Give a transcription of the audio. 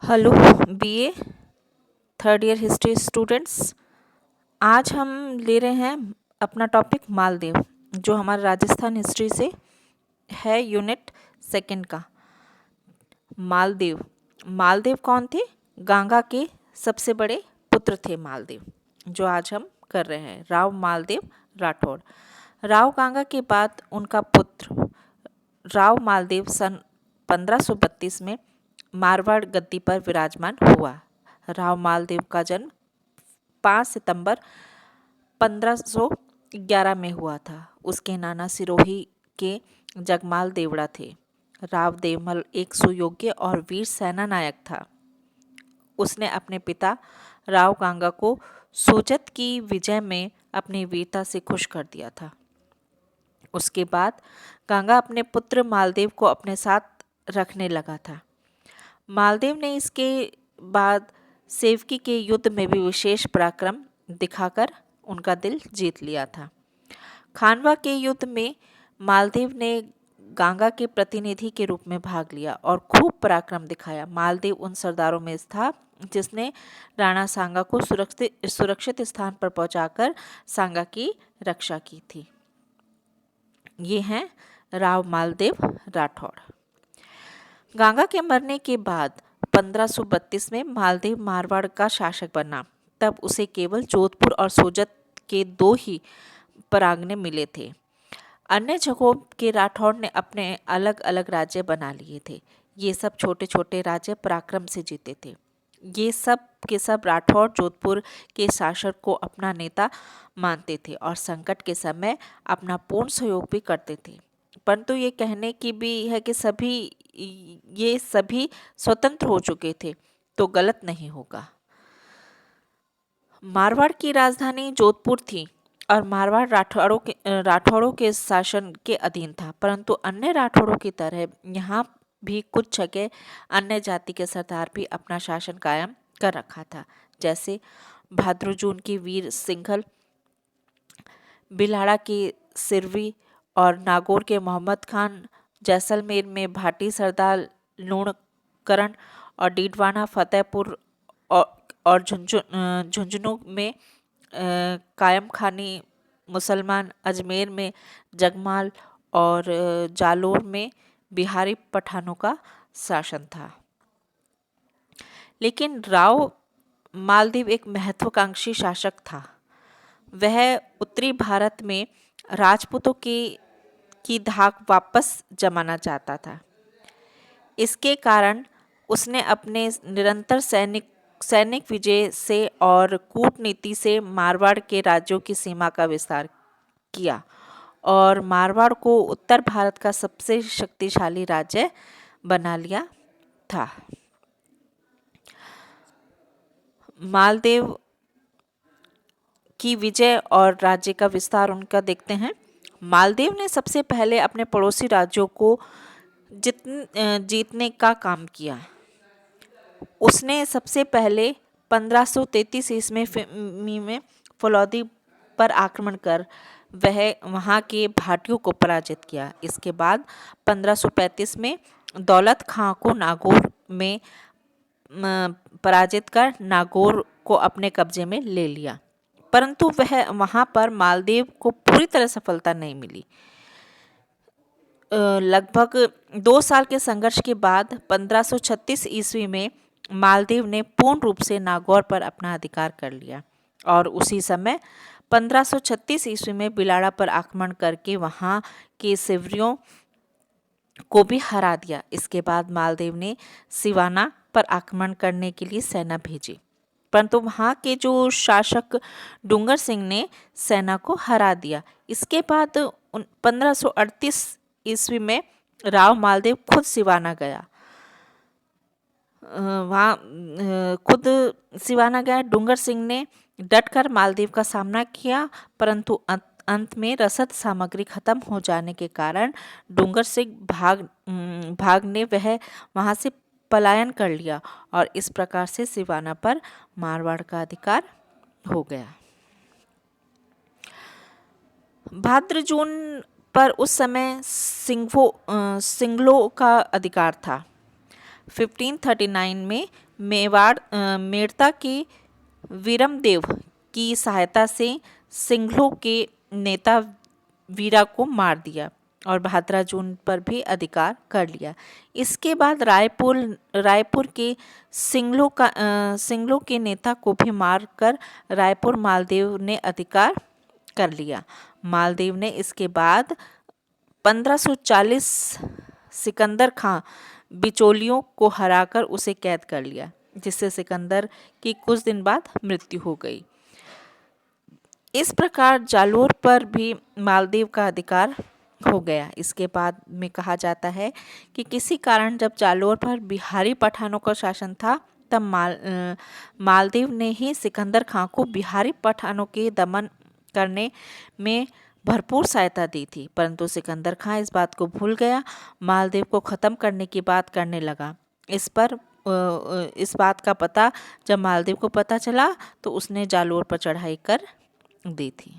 Hello BA third year history students. आज हम ले रहे हैं अपना टॉपिक मालदीव, जो हमारा राजस्थान हिस्ट्री से है, यूनिट सेकंड का। मालदीव मालदीव कौन थे? गंगा के सबसे बड़े पुत्र थे मालदीव, जो आज हम कर रहे हैं। राव मालदेव राठौड़। राव गंगा के बाद उनका पुत्र राव मालदेव सन 1532 में मारवाड़ गद्दी पर विराजमान हुआ। राव मालदेव का जन्म 5 सितंबर 1511 में हुआ था। उसके नाना सिरोही के जगमाल देवड़ा थे। राव देवमल एक सुयोग्य और वीर सेना नायक था। उसने अपने पिता राव गंगा को सोजत की विजय में अपनी वीरता से खुश कर दिया था। उसके बाद गंगा अपने पुत्र मालदेव को अपने साथ रखने लगा था। मालदेव ने इसके बाद सेवकी के युद्ध में भी विशेष पराक्रम दिखाकर उनका दिल जीत लिया था। खानवा के युद्ध में मालदेव ने गंगा के प्रतिनिधि के रूप में भाग लिया और खूब पराक्रम दिखाया। मालदेव उन सरदारों में था जिसने राणा सांगा को सुरक्षित स्थान पर पहुंचाकर सांगा की रक्षा की थी। ये हैं राव मालदेव राठौड़। गंगा के मरने के बाद 1532 में मालदेव मारवाड़ का शासक बना। तब उसे केवल जोधपुर और सोजत के 2 ही परागने मिले थे। अन्य जगहों के राठौड़ ने अपने अलग अलग राज्य बना लिए थे। ये सब छोटे छोटे राज्य पराक्रम से जीते थे। ये सब के सब राठौड़ जोधपुर के शासक को अपना नेता मानते थे और संकट के समय अपना पूर्ण सहयोग भी करते थे। परंतु ये कहने की भी है कि ये सभी स्वतंत्र हो चुके थे तो गलत नहीं होगा। मारवाड़ की राजधानी जोधपुर थी और मारवाड़ राठौड़ों के शासन के अधीन था। परंतु अन्य राठौड़ों की तरह यहाँ भी कुछ जगह अन्य जाति के सरदार भी अपना शासन कायम कर रखा था। जैसे भाद्रजून की वीर सिंघल, बिलाड़ा की सिरवी और नागौर के मोहम्मद खान, जैसलमेर में भाटी सरदार लूणकरण और डीडवाना फतेहपुर और झुंझुनू में कायम खानी मुसलमान, अजमेर में जगमाल और जालोर में बिहारी पठानों का शासन था। लेकिन राव मालदेव एक महत्वाकांक्षी शासक था। वह उत्तरी भारत में राजपूतों की धाक वापस जमाना चाहता था। इसके कारण उसने अपने निरंतर सैनिक विजय से और कूटनीति से मारवाड़ के राज्यों की सीमा का विस्तार किया और मारवाड़ को उत्तर भारत का सबसे शक्तिशाली राज्य बना लिया था। मालदेव की विजय और राज्य का विस्तार उनका देखते हैं। मालदेव ने सबसे पहले अपने पड़ोसी राज्यों को जीतने का काम किया। उसने सबसे पहले 1533 ईस्वी में फलौदी पर आक्रमण कर वहां के भाटियों को पराजित किया। इसके बाद 1535 में दौलत खां को नागौर में पराजित कर नागौर को अपने कब्जे में ले लिया। परंतु वहां पर मालदेव को पूरी तरह सफलता नहीं मिली। लगभग 2 साल के संघर्ष के बाद 1536 ईस्वी में मालदेव ने पूर्ण रूप से नागौर पर अपना अधिकार कर लिया और उसी समय 1536 ईस्वी में बिलाड़ा पर आक्रमण करके वहां के सिवरियों को भी हरा दिया। इसके बाद मालदेव ने सिवाना पर आक्रमण करने के लिए सेना भेजी, परंतु वहां के जो शासक डूंगर सिंह ने सेना को हरा दिया। इसके बाद 1538 ईस्वी में राव मालदेव खुद सिवाना गया। डूंगर सिंह ने डटकर मालदेव का सामना किया, परंतु अंत में रसद सामग्री खत्म हो जाने के कारण डूंगर सिंह भागने वहां से पलायन कर लिया और इस प्रकार से सिवाना पर मारवाड़ का अधिकार हो गया। भाद्रजून पर उस समय सिंगलों का अधिकार था। 1539 में मेड़ता के वीरमदेव की सहायता से सिंघलों के नेता वीरा को मार दिया और भाद्रा जून पर भी अधिकार कर लिया। इसके बाद रायपुर के सिंगलों के नेता को भी मारकर रायपुर मालदेव ने अधिकार कर लिया। मालदेव ने इसके बाद 1540 सिकंदर खां बिचौलियों को हराकर उसे कैद कर लिया, जिससे सिकंदर की कुछ दिन बाद मृत्यु हो गई। इस प्रकार जालोर पर भी मालदेव का अधिकार हो गया। इसके बाद में कहा जाता है कि किसी कारण जब जालोर पर बिहारी पठानों का शासन था, तब मालदेव ने ही सिकंदर खां को बिहारी पठानों के दमन करने में भरपूर सहायता दी थी, परंतु सिकंदर खां इस बात को भूल गया। मालदेव को ख़त्म करने की बात करने लगा। इस बात का पता जब मालदेव को पता चला तो उसने जालोर पर चढ़ाई कर दी थी।